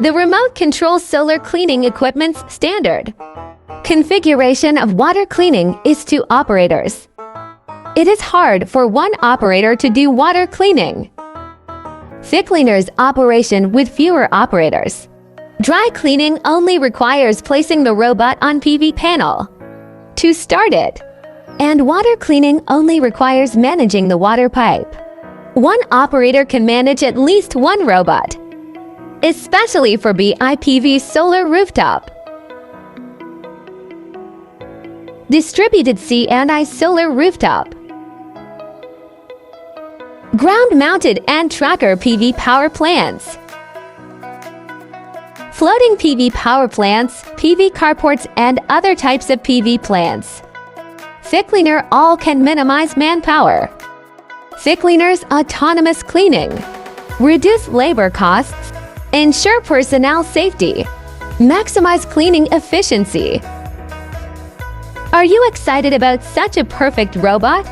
The remote control solar cleaning equipment's standard configuration of water cleaning is 2 operators. It is hard for 1 operator to do water cleaning. PhiCleaner's operation with fewer operators. Dry cleaning only requires placing the robot on PV panel to start it, and water cleaning only requires managing the water pipe. 1 operator can manage at least 1 robot, especially for BIPV solar rooftop. Distributed C&I solar rooftop. Ground-mounted and tracker PV power plants. Floating PV power plants, PV carports, and other types of PV plants. PhiCleaner all can minimize manpower. PhiCleaner's autonomous cleaning. Reduce labor costs. Ensure personnel safety. Maximize cleaning efficiency. Are you excited about such a perfect robot?